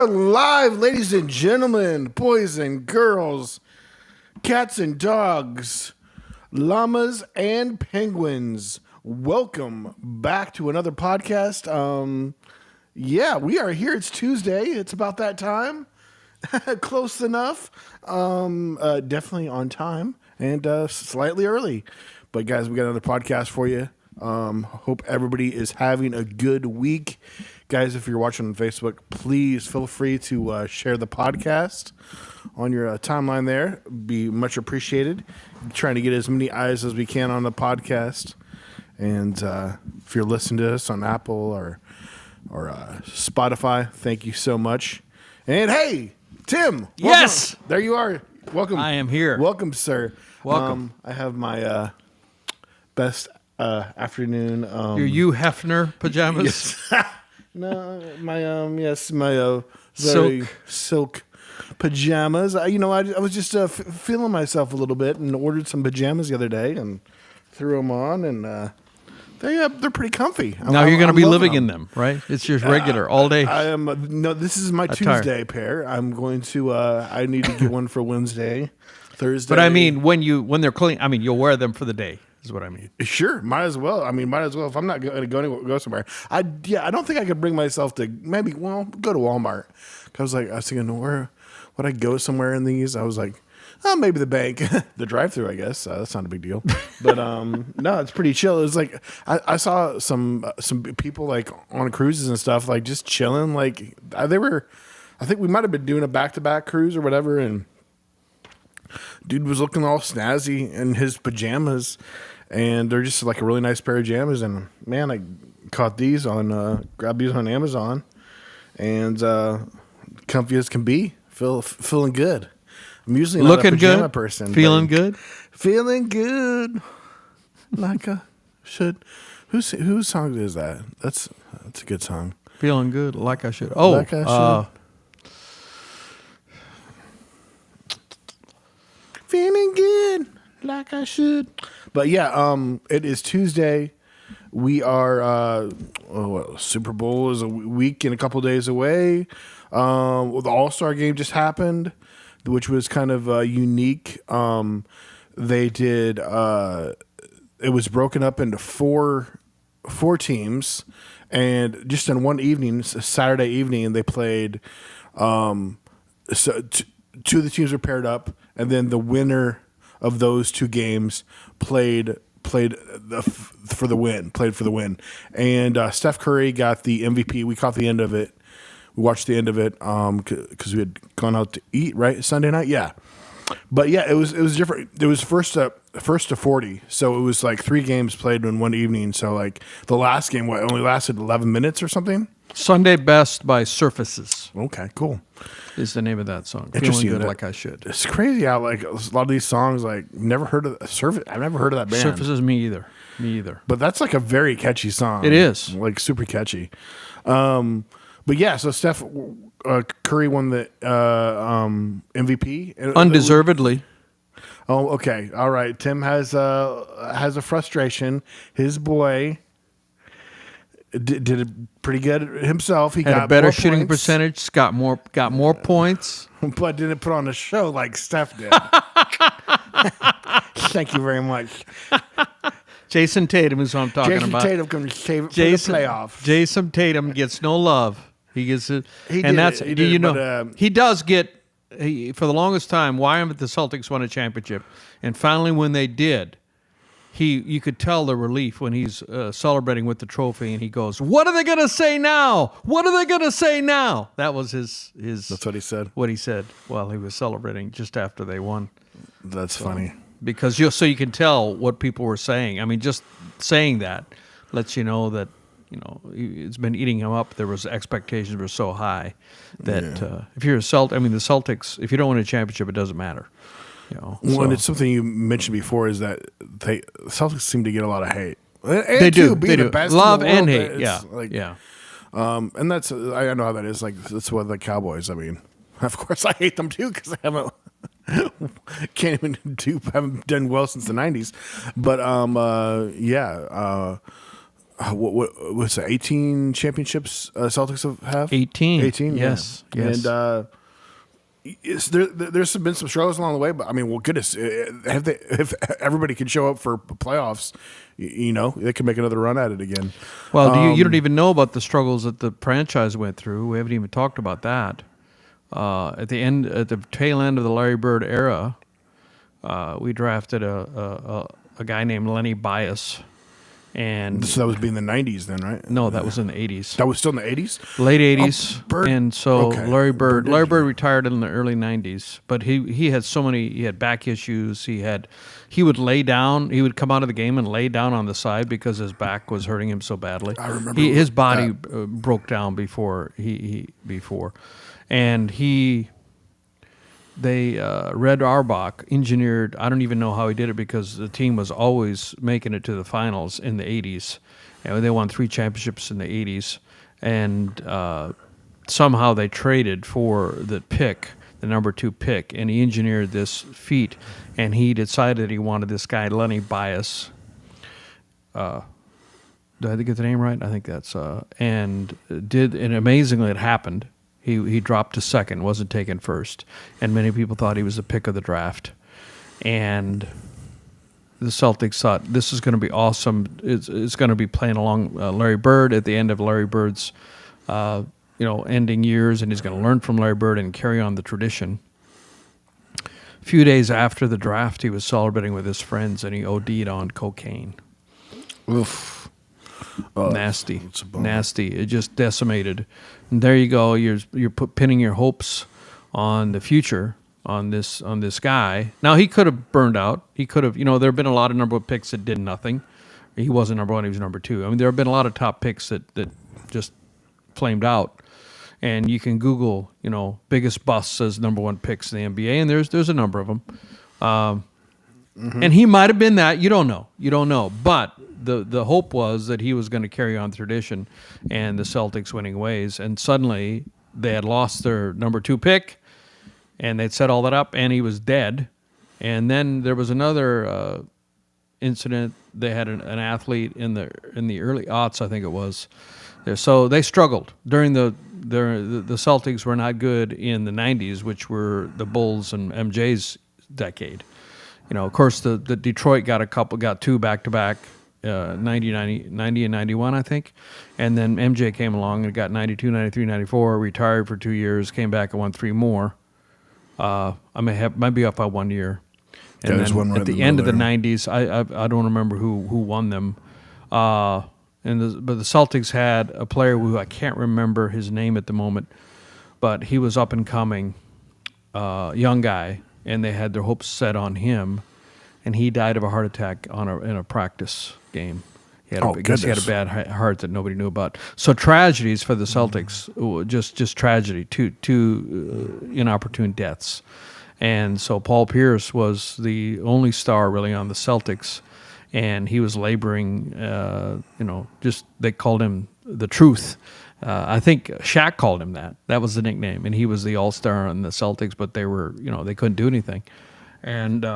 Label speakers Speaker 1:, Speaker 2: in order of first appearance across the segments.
Speaker 1: Live, ladies and gentlemen, boys and girls, cats and dogs, llamas and penguins. Welcome back to another podcast. We are here. It's Tuesday. It's about that time. Close enough. Definitely on time and slightly early. But guys, we got another podcast for you. Hope everybody is having a good week. Guys, if you're watching on Facebook, please feel free to share the podcast on your timeline there. Be much appreciated. Trying to get as many eyes as we can on the podcast. And if you're listening to us on Apple or Spotify, thank you so much. And hey, Tim. Welcome.
Speaker 2: Yes.
Speaker 1: There you are. Welcome.
Speaker 2: I am here.
Speaker 1: Welcome, sir.
Speaker 2: Welcome.
Speaker 1: I have my best afternoon.
Speaker 2: Your Hugh Hefner pajamas?
Speaker 1: Yes. No, my very silk pajamas. I was just feeling myself a little bit and ordered some pajamas the other day and threw them on, and they're pretty comfy.
Speaker 2: Now you're going to be living
Speaker 1: them.
Speaker 2: in them, right? It's just regular all day.
Speaker 1: I am. No, this is my
Speaker 2: attire.
Speaker 1: Tuesday pair. I'm going to. I need to get one for Wednesday, Thursday.
Speaker 2: But I mean, when they're clean, I mean, you'll wear them for the day. Is what I mean.
Speaker 1: Sure, might as well. If I'm not going to go somewhere. I don't think I could bring myself to go to Walmart. I was thinking, where would I go somewhere in these? I was like, oh, maybe the bank, the drive-through. I guess that's not a big deal. But no, it's pretty chill. It was like I saw some people like on cruises and stuff, like just chilling. Like they were. I think we might have been doing a back-to-back cruise or whatever, and dude was looking all snazzy in his pajamas, and they're just like a really nice pair of pajamas. And man, I caught these grabbed these on Amazon, and comfy as can be. Feeling good. I'm usually not
Speaker 2: looking
Speaker 1: a pajama
Speaker 2: good,
Speaker 1: person.
Speaker 2: feeling good,
Speaker 1: like I should. Whose song is that? That's a good song.
Speaker 2: feeling good, like I should. Oh,
Speaker 1: Like I should. Feeling good, like I should. But yeah, it is Tuesday. We are Super Bowl is a week and a couple days away. The All-Star game just happened, which was kind of unique. They did. It was broken up into four teams, and just in one evening, Saturday evening, they played. Two of the teams were paired up, and then the winner of those two games played for the win. And Steph Curry got the MVP. We caught the end of it. We watched the end of it because we had gone out to eat, right? Sunday night, yeah. But yeah, it was different. It was first to 40, so it was like 3 games played in one evening. So like the last game, only lasted 11 minutes or something.
Speaker 2: Sunday Best by Surfaces.
Speaker 1: Okay, cool.
Speaker 2: Is the name of that song.
Speaker 1: Interesting.
Speaker 2: Feeling good, like I should.
Speaker 1: It's crazy how like a lot of these songs, like never heard of Surface. I've never heard of that band.
Speaker 2: Surfaces, me either.
Speaker 1: But that's like a very catchy song.
Speaker 2: It is.
Speaker 1: Like super catchy. But yeah, so Steph Curry won the MVP.
Speaker 2: Undeservedly.
Speaker 1: Oh, okay. All right. Tim has a frustration. His boy did it pretty good himself. He
Speaker 2: Had
Speaker 1: got
Speaker 2: a better
Speaker 1: more
Speaker 2: shooting
Speaker 1: points,
Speaker 2: percentage. Got more points.
Speaker 1: but didn't put on a show like Steph did. Thank you very much.
Speaker 2: Jason Tatum is what I'm talking about.
Speaker 1: Jason Tatum can save it for the playoff.
Speaker 2: Jason Tatum gets no love. He gets it,
Speaker 1: He
Speaker 2: and
Speaker 1: did
Speaker 2: that's
Speaker 1: it. He
Speaker 2: do
Speaker 1: did
Speaker 2: you
Speaker 1: it,
Speaker 2: know
Speaker 1: but,
Speaker 2: he does get. For the longest time, why the Celtics won a championship, and finally when they did, you could tell the relief when he's celebrating with the trophy, and he goes, "What are they going to say now? What are they going to say now?" That was his.
Speaker 1: That's what he said.
Speaker 2: What he said while he was celebrating just after they won.
Speaker 1: That's funny.
Speaker 2: Because you can tell what people were saying. I mean, just saying that lets you know that it's been eating him up. There was expectations were so high that if you're the Celtics, if you don't win a championship, it doesn't matter.
Speaker 1: And it's something you mentioned before is that the Celtics seem to get a lot of hate. And
Speaker 2: they do.
Speaker 1: Being
Speaker 2: They
Speaker 1: the
Speaker 2: do.
Speaker 1: best
Speaker 2: Love
Speaker 1: in the world,
Speaker 2: and hate.
Speaker 1: it's
Speaker 2: Yeah.
Speaker 1: And that's I know how that is. Like that's what the Cowboys. I mean, of course I hate them too because I haven't haven't done well since the '90s. But what's it? 18 championships Celtics have.
Speaker 2: 18.
Speaker 1: 18.
Speaker 2: Yes.
Speaker 1: Yeah.
Speaker 2: Yes.
Speaker 1: And there's been some struggles along the way, but I mean, well, goodness, if everybody can show up for playoffs, they can make another run at it again.
Speaker 2: Well, you don't even know about the struggles that the franchise went through. We haven't even talked about that. At the tail end of the Larry Bird era, we drafted a guy named Lenny Bias, and
Speaker 1: So that was being the 90s then, right?
Speaker 2: no, that was in the 80s.
Speaker 1: That was still in the 80s?
Speaker 2: Late 80s,
Speaker 1: Bird-
Speaker 2: and so
Speaker 1: okay.
Speaker 2: Larry Bird
Speaker 1: Bird
Speaker 2: retired in the early 90s, but he had back issues. He would lay down. He would come out of the game and lay down on the side because his back was hurting him so badly.
Speaker 1: I remember
Speaker 2: his body broke down before and Red Auerbach engineered. I don't even know how he did it because the team was always making it to the finals in the 80s. And they won 3 championships in the 80s. And somehow they traded for the number 2 pick. And he engineered this feat. And he decided he wanted this guy, Lenny Bias. Did I get the name right? I think that's... and amazingly it happened. He dropped to second, wasn't taken first, and many people thought he was the pick of the draft. And the Celtics thought this is going to be awesome. It's going to be playing along Larry Bird at the end of Larry Bird's ending years, and he's going to learn from Larry Bird and carry on the tradition. A few days after the draft, he was celebrating with his friends, and he OD'd on cocaine.
Speaker 1: Oof.
Speaker 2: Nasty. It just decimated. And there you go. You're pinning your hopes on the future on this guy. Now he could have burned out. He could have. There have been a lot of number of picks that did nothing. He wasn't number 1. He was number 2. I mean, there have been a lot of top picks that just flamed out. And you can Google, biggest busts as number 1 picks in the NBA, and there's a number of them. And he might have been that. You don't know. But the hope was that he was going to carry on tradition and the Celtics winning ways. And suddenly they had lost their number 2 pick, and they'd set all that up, and he was dead. And then there was another incident. They had an athlete in the early aughts, I think it was. So they struggled during the Celtics were not good in the 90s, which were the Bulls and MJ's decade. Of course, the Detroit got 2 back-to-back, 90 and 91, I think. And then MJ came along and got 92, 93, 94, retired for 2 years, came back and won 3 more. I might be up by 1 year. And
Speaker 1: there's
Speaker 2: then
Speaker 1: one right
Speaker 2: at the
Speaker 1: in the
Speaker 2: end of the
Speaker 1: middle
Speaker 2: 90s, I don't remember who won them. But the Celtics had a player who I can't remember his name at the moment, but he was up and coming, young guy, and they had their hopes set on him, and he died of a heart attack in a practice game. He had a bad heart that nobody knew about. So tragedies for the Celtics, just tragedy, two inopportune deaths. And so Paul Pierce was the only star really on the Celtics, and he was laboring, they called him the Truth. I think Shaq called him that. That was the nickname, and he was the all-star on the Celtics, but they were, they couldn't do anything. And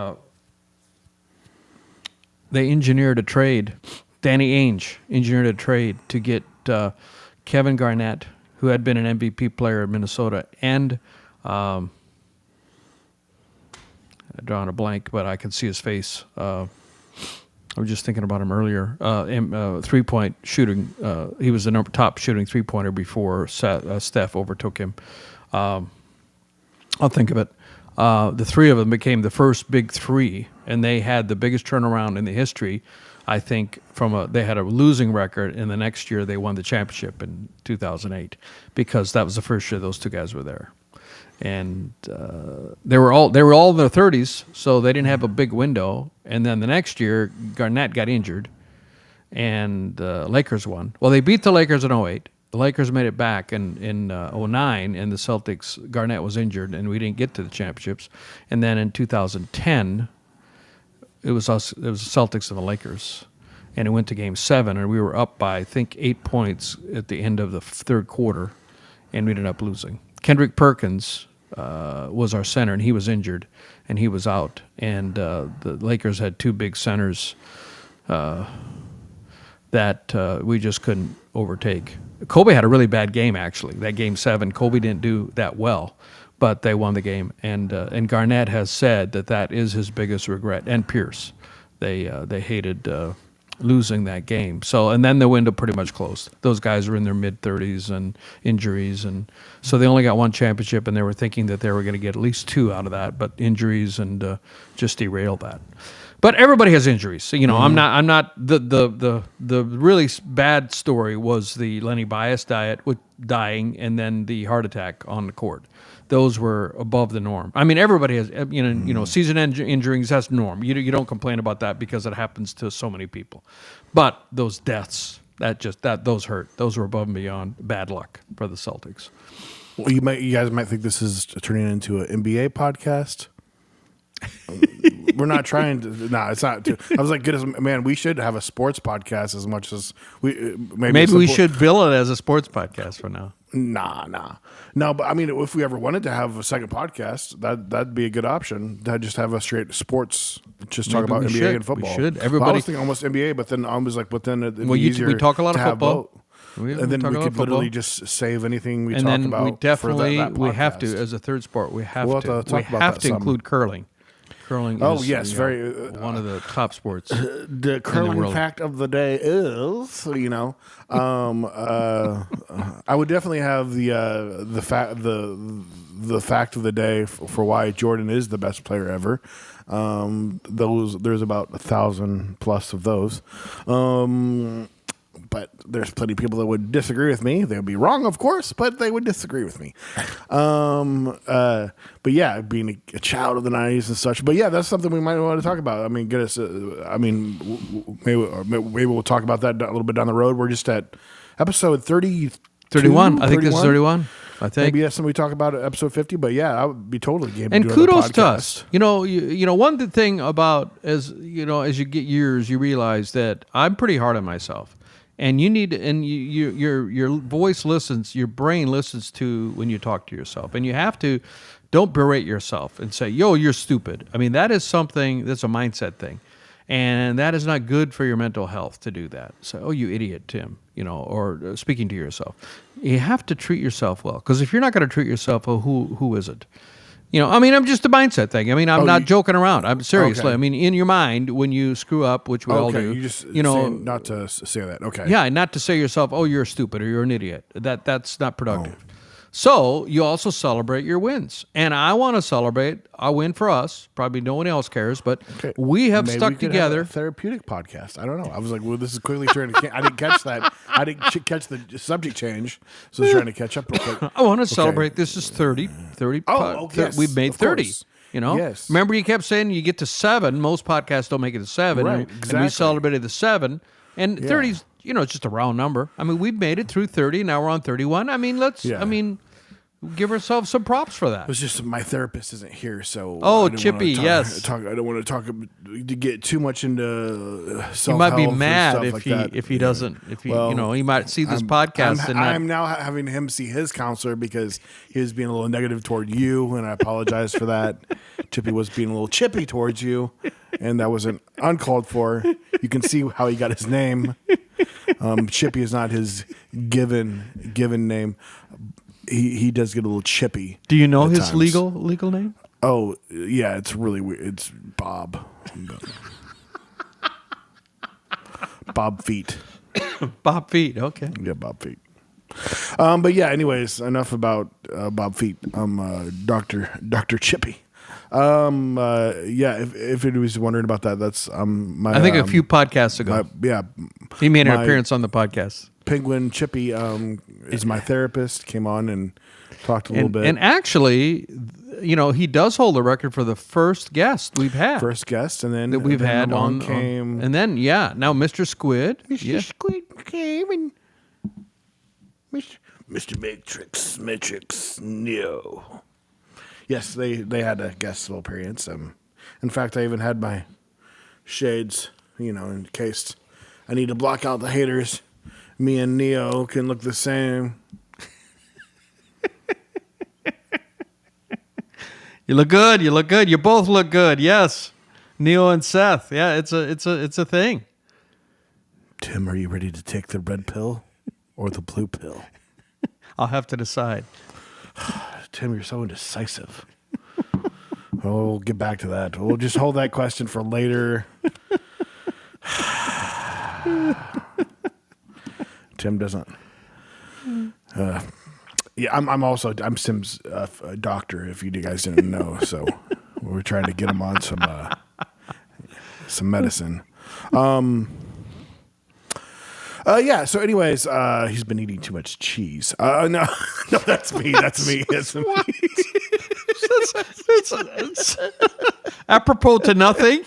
Speaker 2: they engineered a trade. Danny Ainge engineered a trade to get Kevin Garnett, who had been an MVP player in Minnesota, and I'm drawing a blank, but I can see his face. I was just thinking about him earlier. Three-point shooting. He was the top shooting three-pointer before Steph overtook him. I'll think of it. The 3 of them became the first big 3, and they had the biggest turnaround in the history. I think they had a losing record, and the next year they won the championship in 2008 because that was the first year those 2 guys were there. And they were all in their 30s, so they didn't have a big window. And then the next year, Garnett got injured, and the Lakers won. Well, they beat the Lakers in 2008. The Lakers made it back in 2009, and the Celtics, Garnett was injured, and we didn't get to the championships. And then in 2010, it was the Celtics and the Lakers, and it went to Game 7, and we were up by, I think, 8 points at the end of the third quarter, and we ended up losing. Kendrick Perkins was our center, and he was injured, and he was out. And the Lakers had 2 big centers. They that we just couldn't overtake. Kobe had a really bad game, actually. That game 7, Kobe didn't do that well, but they won the game. And Garnett has said that is his biggest regret. And Pierce, they hated losing that game. So, and then the window pretty much closed. Those guys were in their mid-30s and injuries, and so they only got one championship, and they were thinking that they were going to get at least 2 out of that, but injuries and just derailed that. But everybody has injuries. So, I'm not the really bad story was the Lenny Bias dying and then the heart attack on the court. Those were above the norm. I mean, everybody has, season-end injuries, that's norm. You don't complain about that because it happens to so many people. But those deaths, those hurt. Those were above and beyond bad luck for the Celtics.
Speaker 1: Well, you guys might think this is turning into an NBA podcast. We're not trying to. No, it's not. I was like, goodness, man, we should have a sports podcast as much as we.
Speaker 2: Maybe we should bill it as a sports podcast for now.
Speaker 1: Nah. No, but I mean, if we ever wanted to have a second podcast, that'd be a good option. To just have a straight sports, just talk about NBA and football.
Speaker 2: We should.
Speaker 1: Everybody,
Speaker 2: Everybody.
Speaker 1: I was thinking almost NBA, but then I was like,
Speaker 2: we talk a lot of football.
Speaker 1: And then we could literally just save anything we talk about.
Speaker 2: And then we definitely
Speaker 1: for that
Speaker 2: we have to, as a third sport, we have to include curling. Curling is
Speaker 1: very
Speaker 2: one of the top sports.
Speaker 1: The curling fact of the day is, I would definitely have the fact of the day for why Jordan is the best player ever. There's about 1,000 plus of those. But there's plenty of people that would disagree with me. They would be wrong, of course, but they would disagree with me. But yeah, being a child of the 90s and such. But yeah, that's something we might want to talk about. I mean, maybe we'll talk about that a little bit down the road. We're just at episode
Speaker 2: 31. I think this is 31. I think
Speaker 1: maybe that's something we talk about at episode 50. But yeah, I would be totally game.
Speaker 2: And kudos to us. One thing about as you get years, you realize that I'm pretty hard on myself. And your voice listens, your brain listens to when you talk to yourself. And you have to, don't berate yourself and say, yo, you're stupid. I mean, that is something, that's a mindset thing. And that is not good for your mental health to do that. So, oh, you idiot, Tim, or speaking to yourself. You have to treat yourself well. Because if you're not going to treat yourself well, who is it? I'm just a mindset thing. I mean, I'm not joking around. I'm seriously. Okay. I mean, in your mind, when you screw up, which we all do,
Speaker 1: you just not to say that. Okay.
Speaker 2: Yeah, not to say yourself, oh, you're stupid or you're an idiot. That's not productive. Oh. So you also celebrate your wins, and I want to celebrate a win for us. Probably no one else cares, but we have stuck together.
Speaker 1: Have a therapeutic podcast. I don't know. I was like, well, this is quickly turning. I didn't catch that. I didn't catch the subject change, so I was trying to catch up real quick.
Speaker 2: I want to celebrate. This is 30.
Speaker 1: Yes,
Speaker 2: we've made 30.
Speaker 1: Course.
Speaker 2: Yes. Remember, you kept saying you get to 7. Most podcasts don't make it to 7.
Speaker 1: Right,
Speaker 2: exactly. And we celebrated the 7. And 30's, it's just a round number. I mean, we've made it through 30. Now we're on 31. I mean, give ourselves some props for that.
Speaker 1: It's just my therapist isn't here, so
Speaker 2: Chippy, yes.
Speaker 1: I don't want to get too much into self-help.
Speaker 2: He might be mad
Speaker 1: if
Speaker 2: he doesn't. If he he might see this podcast.
Speaker 1: I'm now having him see his counselor because he was being a little negative toward you, and I apologize for that. Chippy was being a little chippy towards you, and that wasn't uncalled for. You can see how he got his name. Chippy is not his given name. He does get a little chippy.
Speaker 2: Do you know his legal name?
Speaker 1: Oh, yeah, it's really weird. It's Bob. Bob Feet.
Speaker 2: Bob Feet, okay.
Speaker 1: Yeah, Bob Feet. But yeah, anyways, enough about Bob Feet. Dr. Chippy. If it was wondering about that, that's my.
Speaker 2: I think a few podcasts ago. He made an appearance on the podcast.
Speaker 1: Penguin Chippy is my therapist. Came on and talked a little bit.
Speaker 2: And actually, he does hold the record for the first guest we've had.
Speaker 1: And then
Speaker 2: that we've had
Speaker 1: on came.
Speaker 2: And then now Mr. Squid.
Speaker 1: Mr. Squid came and Mr. Matrix, no. Yes, they had a guest appearance. In fact, I even had my shades, in case I need to block out the haters. Me and Neo can look the same.
Speaker 2: You look good. You both look good. Yes, Neo and Seth. Yeah, it's a thing.
Speaker 1: Tim Tim, are you ready to take the red pill or the blue pill?
Speaker 2: I'll have to decide.
Speaker 1: Tim, you're so indecisive. Well, we'll get back to that. We'll just hold that question for later. Tim doesn't. Yeah, I'm Sim's doctor. If you guys didn't know, so we're trying to get him on some medicine. Yeah. So, anyways, he's been eating too much cheese. No, that's me. That's me. That's me.
Speaker 2: It's apropos to nothing.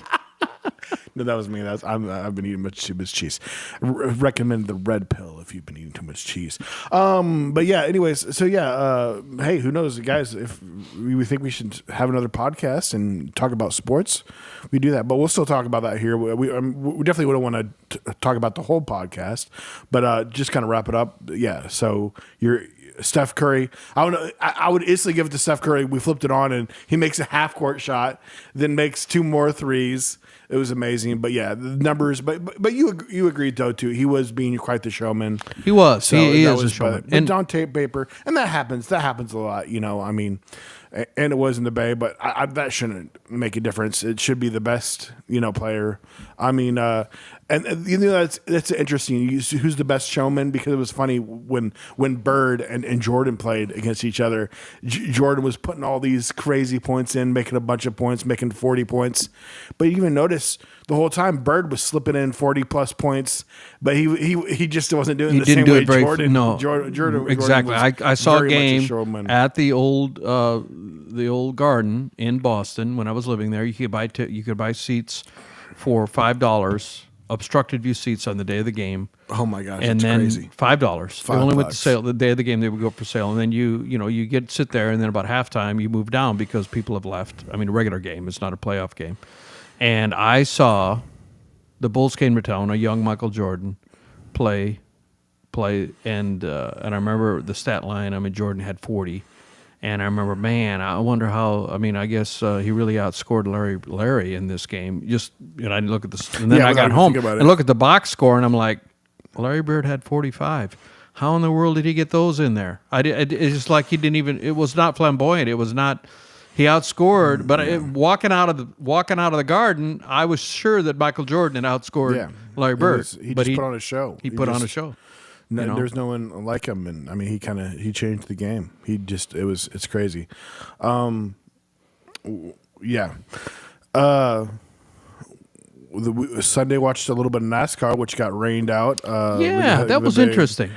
Speaker 1: No, that was me. I've been eating too much cheese. Recommend the red pill if you've been eating too much cheese. But yeah. Anyways, so yeah. Hey, who knows, guys? If we think we should have another podcast and talk about sports, we do that. But we'll still talk about that here. We definitely wouldn't want to talk about the whole podcast, but just kind of wrap it up. Yeah. So you're. Steph Curry, I would instantly give it to Steph Curry. We flipped it on, and he makes a half-court shot, then makes 2 more threes. It was amazing. But yeah, the numbers. But you agreed though too. He was being quite the showman.
Speaker 2: He was.
Speaker 1: So
Speaker 2: he is a showman.
Speaker 1: And on tape paper, and that happens. That happens a lot. I mean, and it was in the Bay, but that shouldn't make a difference. It should be the best, player. I mean, and that's interesting. Who's the best showman? Because it was funny when Bird and Jordan played against each other. Jordan was putting all these crazy points in, making a bunch of points, making 40 points. But you even notice the whole time Bird was slipping in 40+ points, but he just wasn't doing the same way Jordan.
Speaker 2: No,
Speaker 1: Jordan
Speaker 2: exactly. I saw a game
Speaker 1: at
Speaker 2: the old Garden in Boston when I was living there. You could buy seats for $5. Obstructed view seats on the day of the game.
Speaker 1: Oh my gosh,
Speaker 2: and
Speaker 1: that's
Speaker 2: then
Speaker 1: crazy.
Speaker 2: $5. They only went to sale the day of the game. They would go up for sale, and then you sit there, and then about halftime you move down because people have left. I mean, a regular game. It's not a playoff game. And I saw the Bulls came to town. A young Michael Jordan play, and I remember the stat line. I mean, Jordan had 40. And I remember, man, I wonder how. I mean, I guess he really outscored Larry in this game. Just I look at this, and then I got home and look at the box score, and I'm like, Larry Bird had 45. How in the world did he get those in there? It's just like he didn't even. It was not flamboyant. It was not. He outscored, but walking out of the Garden, I was sure that Michael Jordan had outscored Larry Bird.
Speaker 1: He put on a show.
Speaker 2: He put on a show.
Speaker 1: There's no one like him, and I mean, he changed the game. It's crazy. Yeah. Sunday watched a little bit of NASCAR, which got rained out.
Speaker 2: That was interesting.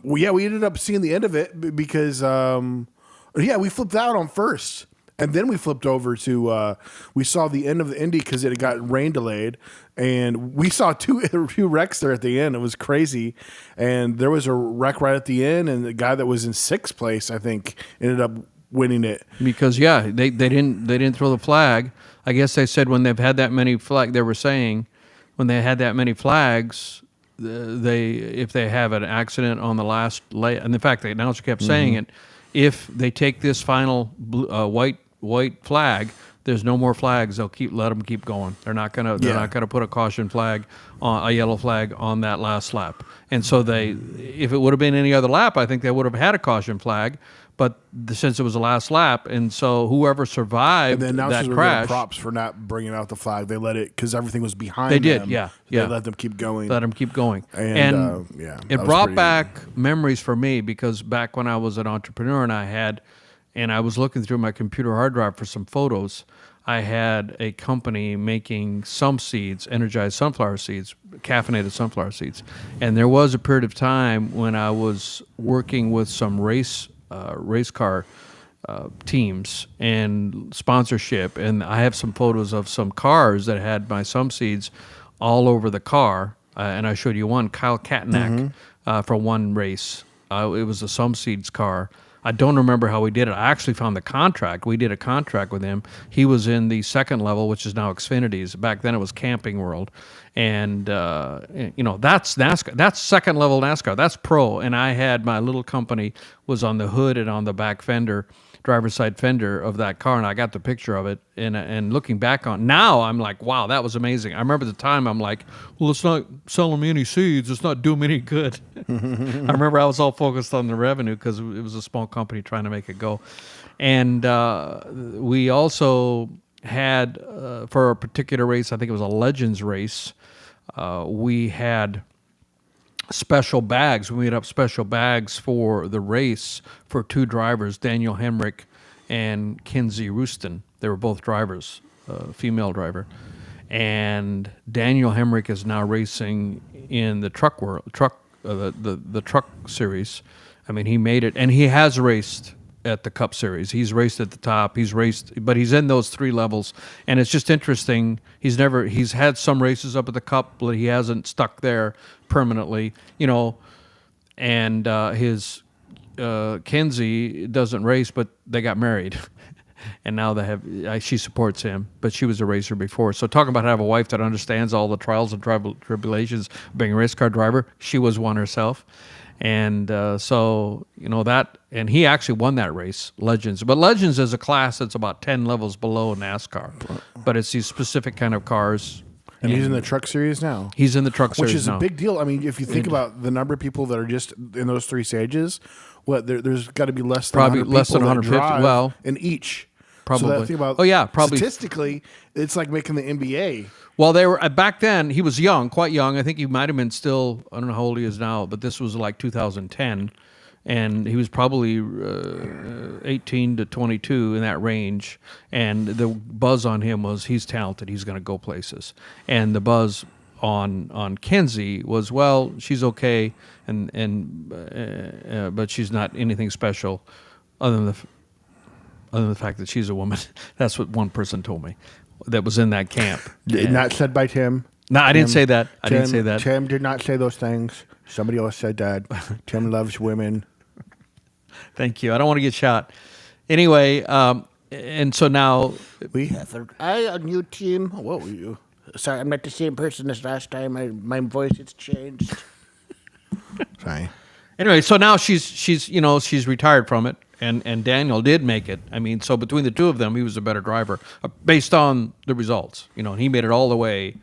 Speaker 1: We ended up seeing the end of it because, we flipped out on first. And then we flipped over to, we saw the end of the Indy because it got rain delayed. And we saw two wrecks there at the end. It was crazy. And there was a wreck right at the end. And the guy that was in 6th place, I think, ended up winning it.
Speaker 2: Because, they didn't throw the flag. I guess they said when they've had that many flags, they were saying when they had that many flags, if they have an accident on the last lay, and in fact, the announcer kept saying it, if they take this final white flag, there's no more flags. They'll let them keep going. They're not gonna put a caution flag, a yellow flag on that last lap. And so if it would have been any other lap, I think they would have had a caution flag. But since it was the last lap, and so whoever survived
Speaker 1: that
Speaker 2: crash,
Speaker 1: were getting props for not bringing out the flag. They let it because everything was behind.
Speaker 2: They did,
Speaker 1: them. They let them keep going.
Speaker 2: And it brought back memories for me because back when I was an entrepreneur and I was looking through my computer hard drive for some photos. I had a company making SumSeeds, energized sunflower seeds, caffeinated sunflower seeds, and there was a period of time when I was working with some race car teams and sponsorship, and I have some photos of some cars that had my SumSeeds all over the car, and I showed you one, Kyle Katnack, for one race. It was a SumSeeds car. I don't remember how we did it. I actually found the contract. We did a contract with him. He was in the second level, which is now Xfinity's. Back then it was Camping World. And, that's NASCAR. That's second level NASCAR. That's pro. And I had my little company was on the hood and on the back fender, driver's side fender of that car, and I got the picture of it. And looking back on now, I'm like, wow, that was amazing. I remember at the time, I'm like, well, it's not selling me any seeds. It's not doing me any good. I remember I was all focused on the revenue because it was a small company trying to make it go. And we also had, for a particular race, I think it was a Legends race, we had special bags. We made up special bags for the race for two drivers, Daniel Hemrick and Kinsey Rooston. They were both drivers, female driver. And Daniel Hemrick is now racing in the truck world, the truck series. I mean, he made it, and he has raced at the Cup Series. He's raced at the top. He's raced, but he's in those three levels, and it's just interesting. He's had some races up at the Cup, but he hasn't stuck there permanently, And his Kenzie doesn't race, but they got married, and now they have. She supports him, but she was a racer before. So talking about having a wife that understands all the trials and tribulations of being a race car driver, she was one herself. And so, that, and he actually won that race, Legends. But Legends is a class that's about 10 levels below NASCAR. But it's these specific kind of cars.
Speaker 1: And he's in the truck series now.
Speaker 2: He's in the truck series now.
Speaker 1: Which is a big deal. I mean, if you think about the number of people that are just in those three stages, there's got to be less than 100
Speaker 2: less than
Speaker 1: people
Speaker 2: 150.
Speaker 1: that drive
Speaker 2: Well,
Speaker 1: in each.
Speaker 2: probably.
Speaker 1: So think about,
Speaker 2: probably.
Speaker 1: Statistically, it's like making the NBA.
Speaker 2: Well, they were back then. He was young, quite young. I think he might have been still. I don't know how old he is now, but this was like 2010, and he was probably 18 to 22 in that range. And the buzz on him was he's talented. He's going to go places. And the buzz on Kenzie was, well, she's okay, but she's not anything special, other than the fact that she's a woman. That's what one person told me that was in that camp.
Speaker 1: Not said by Tim.
Speaker 2: No, I didn't say that. I didn't say that.
Speaker 1: Tim did not say those things. Somebody else said that. Tim loves women.
Speaker 2: Thank you. I don't want to get shot. Anyway, and so now
Speaker 1: we have a new team. What were you? Sorry, I'm not the same person as last time. My voice has changed. Sorry.
Speaker 2: Anyway, so now she's retired from it. And Daniel did make it. I mean, so between the two of them, he was a better driver based on the results. And he made it all the way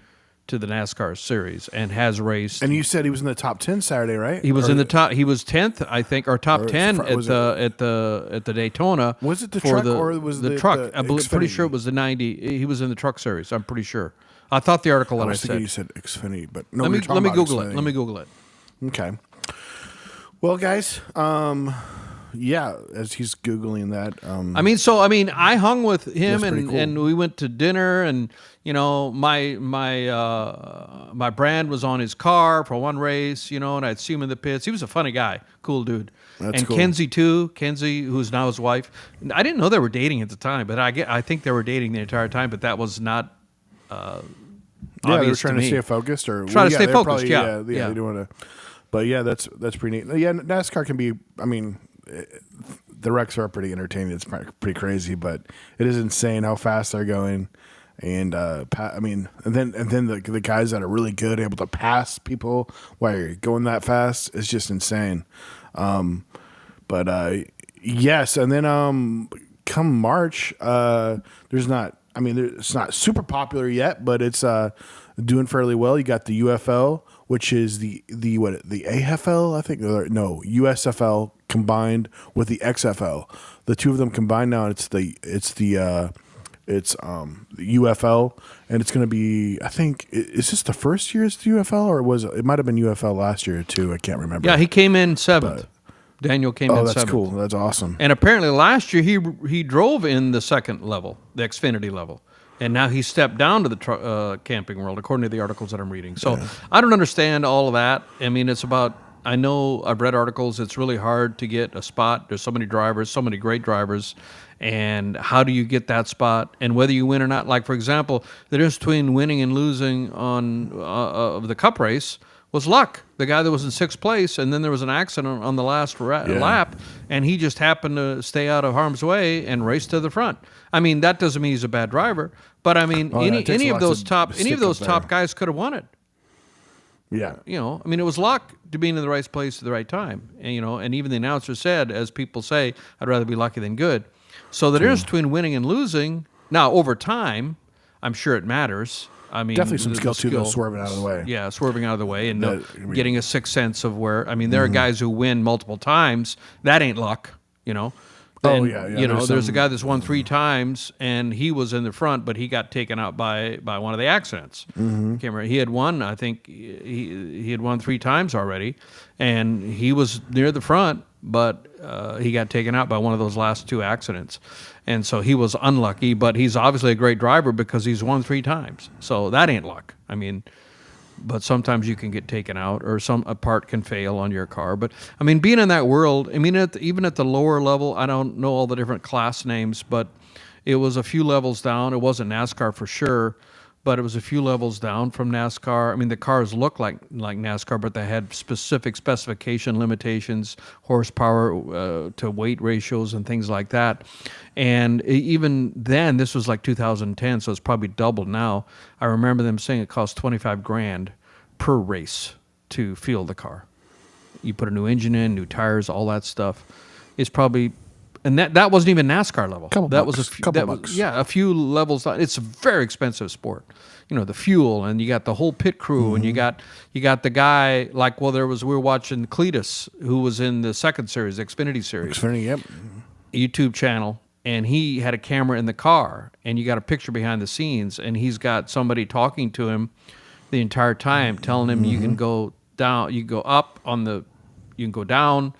Speaker 2: to the NASCAR series and has raced.
Speaker 1: And you said he was in the top 10 Saturday, right?
Speaker 2: He was in the top. He was 10th, I think, or top 10 at the Daytona.
Speaker 1: Was it the truck or was
Speaker 2: the truck? I'm pretty sure it was the 90. He was in the truck series. I'm pretty sure. I thought the article that I said.
Speaker 1: You said Xfinity, but no.
Speaker 2: Let me Google it. Let me Google it.
Speaker 1: Okay. Well, guys. Yeah, as he's Googling that.
Speaker 2: I hung with him
Speaker 1: cool.
Speaker 2: and we went to dinner, and my brand was on his car for one race, and I'd see him in the pits. He was a funny guy, cool dude.
Speaker 1: That's cool.
Speaker 2: Kenzie too, who's now his wife. I didn't know they were dating at the time, but I think they were dating the entire time, but that was not
Speaker 1: they were
Speaker 2: obvious
Speaker 1: trying
Speaker 2: to
Speaker 1: to
Speaker 2: me.
Speaker 1: stay focused or
Speaker 2: Try to stay focused,
Speaker 1: probably,
Speaker 2: yeah.
Speaker 1: They don't want to. But yeah, that's pretty neat. Yeah, NASCAR can be, the wrecks are pretty entertaining. It's pretty crazy, but it is insane how fast they're going. And and then the guys that are really good, able to pass people while you're going that fast, is just insane. Yes, and then come March, it's not super popular yet, but it's doing fairly well. You got the UFL, which is the AFL, I think. No, USFL combined with the XFL. The two of them combined now. It's the UFL, and it's going to be. I think is this the first year it's the UFL, or it might have been UFL last year too. I can't remember.
Speaker 2: Yeah, he came in 7th. Daniel came in 7th.
Speaker 1: Oh, that's cool. That's awesome.
Speaker 2: And apparently last year he drove in the second level, the Xfinity level. And now he stepped down to the Camping World, according to the articles that I'm reading. So I don't understand all of that. I mean, it's about, I know I've read articles, it's really hard to get a spot. There's so many drivers, so many great drivers. And how do you get that spot? And whether you win or not. Like, for example, the difference between winning and losing on of the Cup race was luck. The guy that was in sixth place, and then there was an accident on the last lap, and he just happened to stay out of harm's way and race to the front. I mean, that doesn't mean he's a bad driver, but I mean, any of those top guys could have won it.
Speaker 1: Yeah.
Speaker 2: I mean, it was luck to being in the right place at the right time. And, and even the announcer said, as people say, I'd rather be lucky than good. So the difference between winning and losing, now over time, I'm sure it matters. I mean,
Speaker 1: definitely some skill too, though, swerving out of the way.
Speaker 2: Yeah, swerving out of the way and getting a sixth sense of where. I mean, there are guys who win multiple times. That ain't luck, And, there's a guy that's won 3 times, and he was in the front, but he got taken out by one of the accidents. Can't remember. He had won. I think he had won 3 times already, and he was near the front, but he got taken out by one of those last 2 accidents. And so he was unlucky, but he's obviously a great driver because he's won 3 times. So that ain't luck. I mean, but sometimes you can get taken out or a part can fail on your car. But, I mean, being in that world, I mean, even at the lower level, I don't know all the different class names, but it was a few levels down. It wasn't NASCAR for sure, but it was a few levels down from NASCAR. I mean, the cars looked like NASCAR, but they had specific specification limitations, horsepower to weight ratios and things like that. And even then, this was like 2010, so it's probably doubled now. I remember them saying it cost $25,000 per race to field the car. You put a new engine in, new tires, all that stuff. It's probably... And that wasn't even NASCAR level. A few levels. It's a very expensive sport. The fuel, and you got the whole pit crew, and you got the guy we were watching Cletus, who was in the second series, Xfinity series.
Speaker 1: Xfinity, yep.
Speaker 2: YouTube channel, and he had a camera in the car, and you got a picture behind the scenes, and he's got somebody talking to him the entire time, telling him you can go down, you can go up you can go down.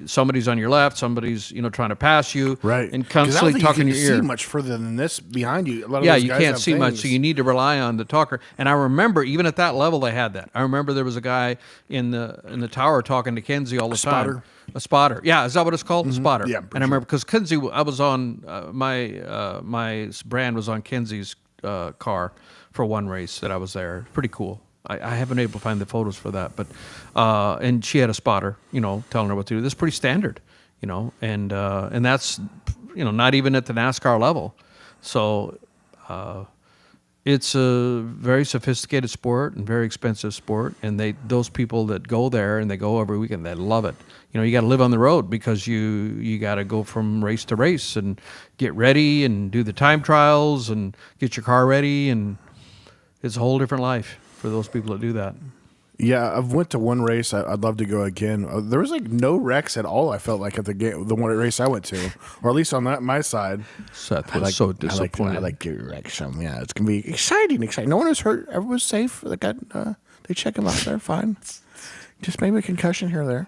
Speaker 2: Somebody's on your left, somebody's trying to pass you,
Speaker 1: right?
Speaker 2: And constantly talking in your ear.
Speaker 1: You can't see much further than this behind you.
Speaker 2: You can't see much, so you need to rely on the talker. And I remember even at that level they had that. I remember there was a guy in the tower talking to Kenzie all the time. A spotter. Yeah, is that what it's called? A spotter.
Speaker 1: Yeah,
Speaker 2: and I remember because Kenzie, I was on my brand was on Kenzie's car for one race that I was there. Pretty cool. I haven't been able to find the photos for that, but and she had a spotter, telling her what to do. That's pretty standard, and that's not even at the NASCAR level. So it's a very sophisticated sport and very expensive sport, and those people that go there and they go every weekend, they love it. You got to live on the road because you got to go from race to race and get ready and do the time trials and get your car ready, and it's a whole different life for those people that do that.
Speaker 1: Yeah, I've went to one race. I'd love to go again. There was no wrecks at all. I felt like at the one race I went to, or at least on my side.
Speaker 2: Seth was so disappointed.
Speaker 1: I like to wreck some. Yeah, it's gonna be exciting. No one was hurt. Everyone was safe. They check them out. They're fine. Just maybe a concussion here or there.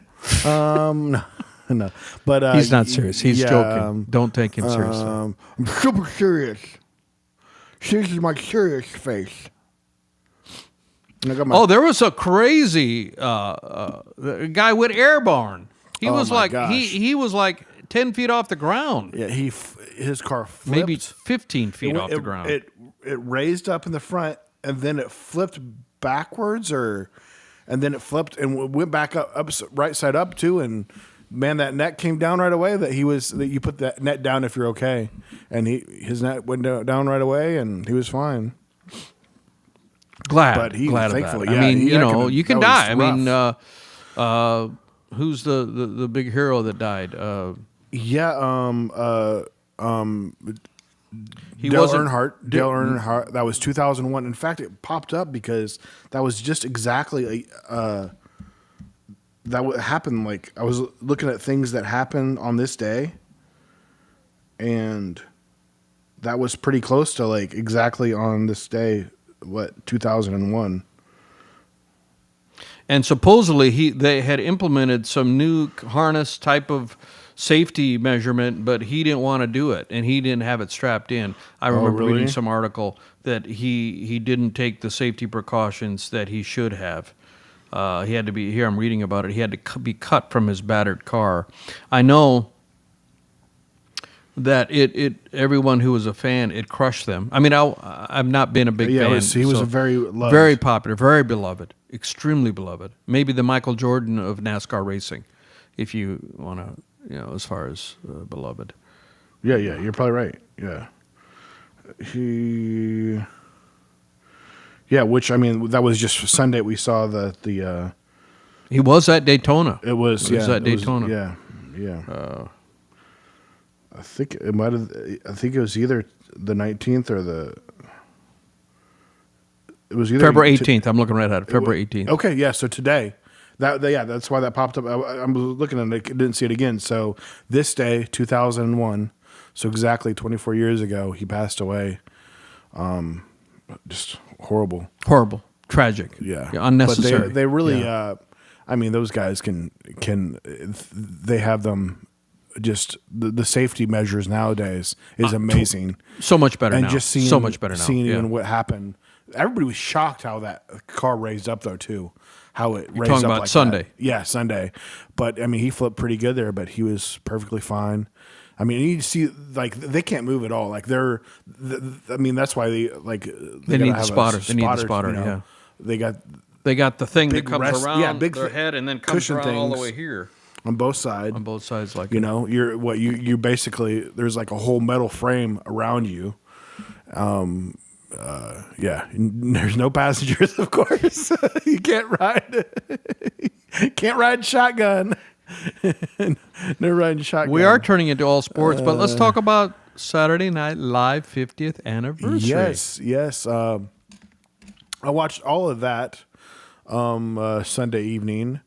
Speaker 1: No, but
Speaker 2: he's not serious. He's joking. Don't take him seriously.
Speaker 1: I'm super serious. This is my serious face.
Speaker 2: There was a crazy guy with airborne. He was like he was like 10 feet off the ground.
Speaker 1: Yeah, his car flipped.
Speaker 2: Maybe 15 feet off the ground.
Speaker 1: It raised up in the front, and then it flipped backwards, and then it flipped and went back up right side up too. And man, that net came down right away. That you put that net down if you're okay, and his net went down right away, and he was fine.
Speaker 2: Glad thankfully.
Speaker 1: Yeah,
Speaker 2: I mean, you can die. Rough. I mean, who's the big hero that died?
Speaker 1: Dale Earnhardt. That was 2001. In fact, it popped up because that was just exactly that would happen. Like I was looking at things that happened on this day, and that was pretty close to like exactly on this day. 2001.
Speaker 2: And supposedly they had implemented some new harness type of safety measurement, but he didn't want to do it, and he didn't have it strapped in. I remember reading some article that he didn't take the safety precautions that he should have. He had to be, here I'm reading about it, he had to be cut from his battered car. I know that everyone who was a fan, it crushed them. I mean, I've not been a big fan.
Speaker 1: He was a very loved.
Speaker 2: very popular, very beloved, extremely beloved. Maybe the Michael Jordan of NASCAR racing, if you want to, as far as beloved.
Speaker 1: Yeah, you're probably right. Yeah. Which, I mean, that was just Sunday we saw the
Speaker 2: He was at Daytona.
Speaker 1: it was
Speaker 2: at Daytona.
Speaker 1: Yeah. I think it might have. I think it was either the 19th or it was either
Speaker 2: February 18th. I'm looking right at it. February 18th.
Speaker 1: Okay, yeah. So today, that's why that popped up. I'm looking at it. I didn't see it again. So this day, 2001. So exactly 24 years ago, he passed away. Just horrible.
Speaker 2: Horrible. Tragic.
Speaker 1: Yeah.
Speaker 2: Unnecessary.
Speaker 1: But they really. I mean, those guys can. They have them. Just the safety measures nowadays is amazing.
Speaker 2: So much better
Speaker 1: and
Speaker 2: now.
Speaker 1: just seeing
Speaker 2: so much better now.
Speaker 1: Seeing even what happened. Everybody was shocked how that car raised up though too. How it raised
Speaker 2: talking
Speaker 1: up
Speaker 2: about
Speaker 1: like
Speaker 2: Sunday.
Speaker 1: That. Yeah, Sunday. But I mean, he flipped pretty good there, but he was perfectly fine. I mean, you see, like they can't move at all. Like I mean, that's why they
Speaker 2: need the spotters. They need the spotter.
Speaker 1: You know?
Speaker 2: They got the thing that
Speaker 1: big
Speaker 2: comes around
Speaker 1: big
Speaker 2: their head and then comes around all the way here.
Speaker 1: On both sides.
Speaker 2: On both sides, like
Speaker 1: you basically there's like a whole metal frame around you. There's no passengers, of course. You can't ride shotgun. No riding shotgun.
Speaker 2: We are turning into all sports, but let's talk about Saturday Night Live 50th anniversary.
Speaker 1: Yes. I watched all of that Sunday evening.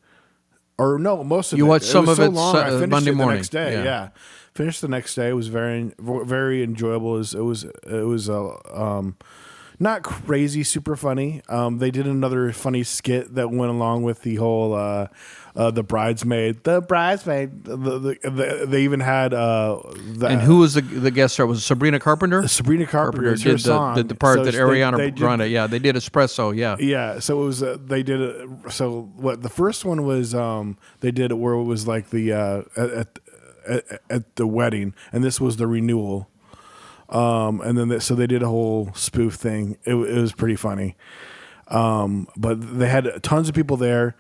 Speaker 1: Or no, most of it.
Speaker 2: You watched some of it
Speaker 1: I finished
Speaker 2: Monday
Speaker 1: it
Speaker 2: morning.
Speaker 1: The next day. Yeah. Finished the next day. It was very, very enjoyable. It was not crazy, super funny. They did another funny skit that went along with the whole the bridesmaid. They even had
Speaker 2: and who was the guest star? Was it Sabrina Carpenter?
Speaker 1: Sabrina Carpenter
Speaker 2: did the part that Ariana Grande. They did Espresso.
Speaker 1: Yeah. So it was they did it. So what the first one was they did it where it was like the at the wedding, and this was the renewal. And then so they did a whole spoof thing. It was pretty funny. But they had tons of people there.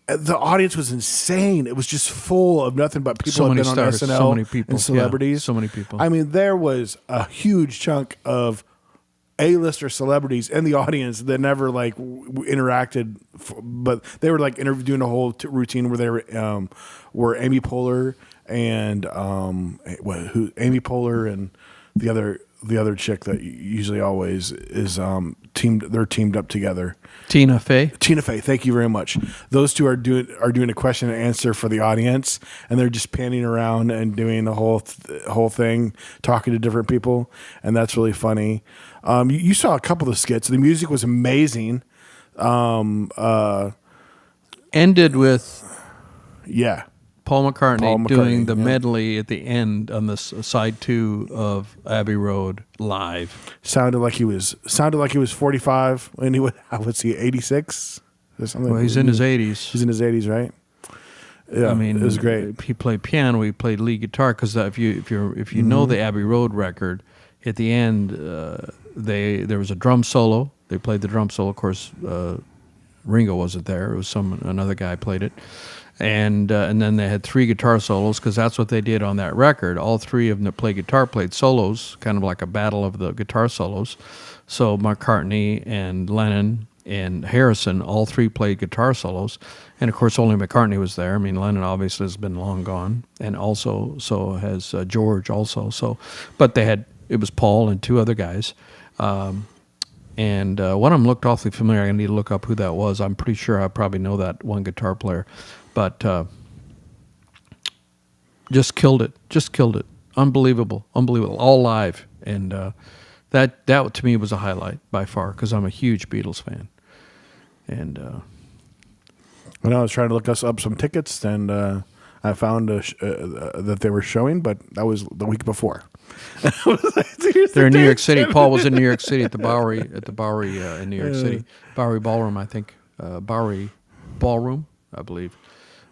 Speaker 1: The audience was insane. It was just full of nothing but people who had been on SNL
Speaker 2: so many people.
Speaker 1: and celebrities.
Speaker 2: Yeah, so many people.
Speaker 1: I mean, there was a huge chunk of A-lister celebrities in the audience that never interacted, but they were doing a whole routine where they were Amy Poehler and Amy Poehler and the other chick that usually always is teamed up together.
Speaker 2: Tina Fey.
Speaker 1: Thank you very much. Those two are doing a question and answer for the audience, and they're just panning around and doing the whole thing, talking to different people, and that's really funny. You saw a couple of the skits. The music was amazing.
Speaker 2: Ended with
Speaker 1: Paul McCartney
Speaker 2: doing the medley at the end on the side 2 of Abbey Road live.
Speaker 1: Sounded like he was 45, and he was he 86 or something.
Speaker 2: Well, he's in his 80s.
Speaker 1: He's in his 80s, right? Yeah, I mean, it was great.
Speaker 2: He played piano. He played lead guitar because if you know the Abbey Road record, at the end there was a drum solo. They played the drum solo. Of course, Ringo wasn't there. It was another guy played it. And then they had 3 guitar solos because that's what they did on that record. All 3 of them that play guitar played solos, kind of like a battle of the guitar solos. So McCartney and Lennon and Harrison, all 3 played guitar solos. And, of course, only McCartney was there. I mean, Lennon obviously has been long gone, and also so has George also. So, but it was Paul and 2 other guys. And one of them looked awfully familiar. I need to look up who that was. I'm pretty sure I probably know that one guitar player. But just killed it. Unbelievable, all live. And that to me was a highlight by far because I'm a huge Beatles fan. And
Speaker 1: when I was trying to look us up some tickets, and I found that they were showing, but that was the week before.
Speaker 2: They're in New York City. Paul was in New York City at the Bowery in New York City. Bowery Ballroom, I think. Bowery Ballroom, I believe.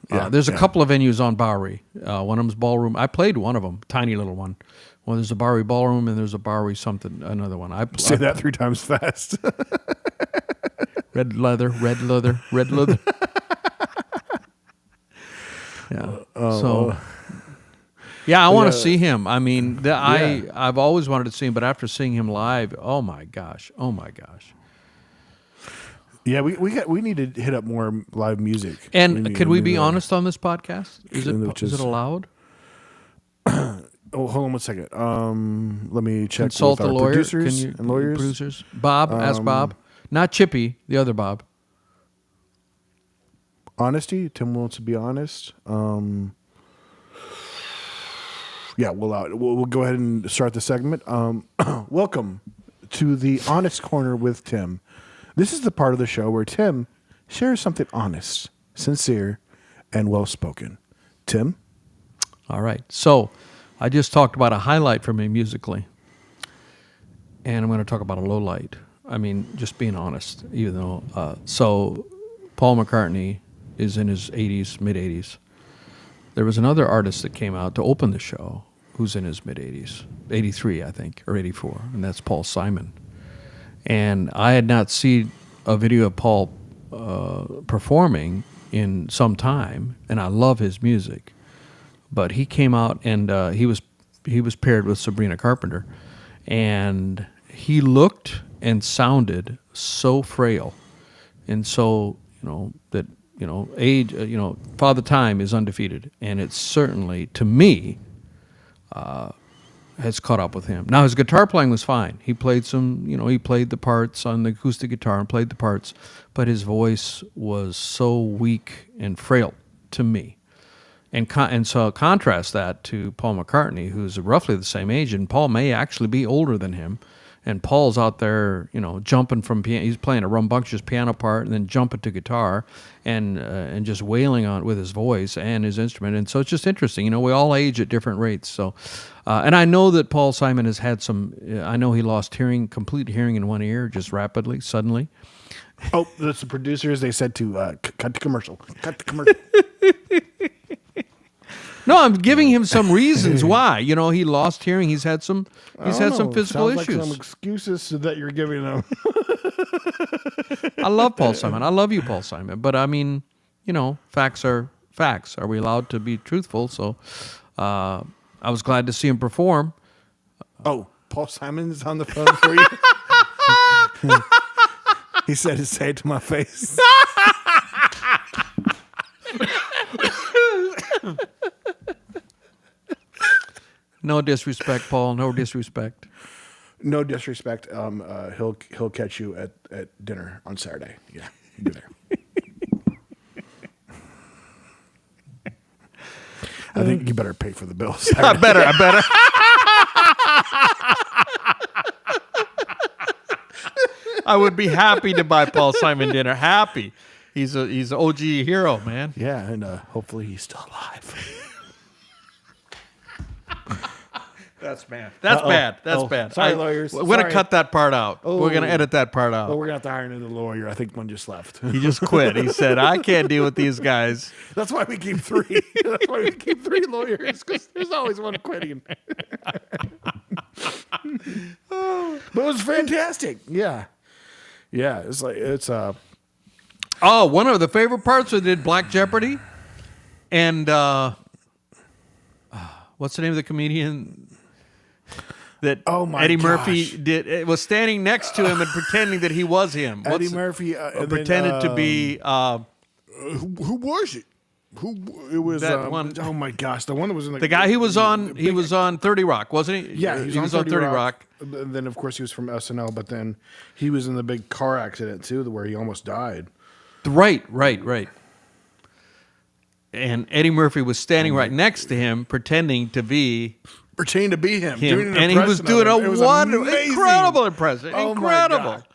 Speaker 2: There's a couple of venues on Bowery. One of them's Ballroom. I played one of them, tiny little one. Well, there's a Bowery Ballroom and there's a Bowery something, another one.
Speaker 1: Say that 3 times fast.
Speaker 2: Red leather, red leather, red leather. Yeah. I want to see him. I mean, I've always wanted to see him, but after seeing him live, oh my gosh.
Speaker 1: Yeah, we need to hit up more live music.
Speaker 2: And could we be honest on this podcast? Is it allowed?
Speaker 1: Oh, hold on one second. Let me check.
Speaker 2: Consult
Speaker 1: with
Speaker 2: the
Speaker 1: our
Speaker 2: lawyer.
Speaker 1: producers and lawyers.
Speaker 2: Producers. Bob, ask Bob. Not Chippy, the other Bob.
Speaker 1: Honesty. Tim wants to be honest. Yeah, we'll go ahead and start the segment. Welcome to the Honest Corner with Tim. This is the part of the show where Tim shares something honest, sincere, and well-spoken. Tim?
Speaker 2: All right. So I just talked about a highlight for me musically, and I'm going to talk about a low light. I mean, just being honest, even though. So Paul McCartney is in his 80s, mid-80s. There was another artist that came out to open the show who's in his mid-80s, 83, I think, or 84, and that's Paul Simon. And I had not seen a video of Paul performing in some time, and I love his music. But he came out, and he was paired with Sabrina Carpenter, and he looked and sounded so frail, and so that age, Father Time is undefeated, and it's certainly, to me, has caught up with him. Now, his guitar playing was fine. He played he played the parts on the acoustic guitar and played the parts, but his voice was so weak and frail to me. And so contrast that to Paul McCartney, who's roughly the same age, and Paul may actually be older than him. And Paul's out there, jumping from piano. He's playing a rambunctious piano part and then jumping to guitar and just wailing on it with his voice and his instrument. And so it's just interesting. We all age at different rates. So, and I know that Paul Simon has had some. I know he lost complete hearing in one ear, just rapidly, suddenly.
Speaker 1: Oh, that's the producers. They said to cut the commercial. Cut the commercial.
Speaker 2: No, I'm giving him some reasons why. He lost hearing. He's had some physical
Speaker 1: Sounds
Speaker 2: issues.
Speaker 1: Like some excuses that you're giving him.
Speaker 2: I love Paul Simon. I love you, Paul Simon. But I mean, facts are facts. Are we allowed to be truthful? So, I was glad to see him perform.
Speaker 1: Oh, Paul Simon is on the phone for you. He said, "Say it to my face."
Speaker 2: No disrespect, Paul. No disrespect.
Speaker 1: No disrespect. He'll catch you at dinner on Saturday. Yeah, you be there. I think you better pay for the bills.
Speaker 2: I better. I would be happy to buy Paul Simon dinner. Happy. He's an OG hero, man.
Speaker 1: Yeah, and hopefully he's still alive.
Speaker 2: That's bad. That's bad. That's bad.
Speaker 1: Sorry, lawyers.
Speaker 2: We're going to cut that part out. We're going to edit that part out.
Speaker 1: Well, we're going to have to hire another lawyer. I think one just left.
Speaker 2: He just quit. He said, I can't deal with these guys.
Speaker 1: That's why we keep 3. That's why we keep 3 lawyers, because there's always one quitting. But it was fantastic. Yeah. Yeah, it's
Speaker 2: Oh, one of the favorite parts we did Black Jeopardy. And what's the name of the comedian that Eddie Murphy did? It was standing next to him and pretending that he was him.
Speaker 1: Eddie Murphy
Speaker 2: pretended to be.
Speaker 1: Who was it? It was
Speaker 2: that one.
Speaker 1: Oh my gosh, the one that was in
Speaker 2: the guy he was on. He was on 30 Rock, wasn't he?
Speaker 1: Yeah,
Speaker 2: he was on 30 Rock.
Speaker 1: And then of course he was from SNL, but then he was in the big car accident too, where he almost died.
Speaker 2: Right. And Eddie Murphy was standing right next to him, pretending to be
Speaker 1: him.
Speaker 2: And he was doing incredible impression.
Speaker 1: Oh
Speaker 2: incredible.
Speaker 1: My God.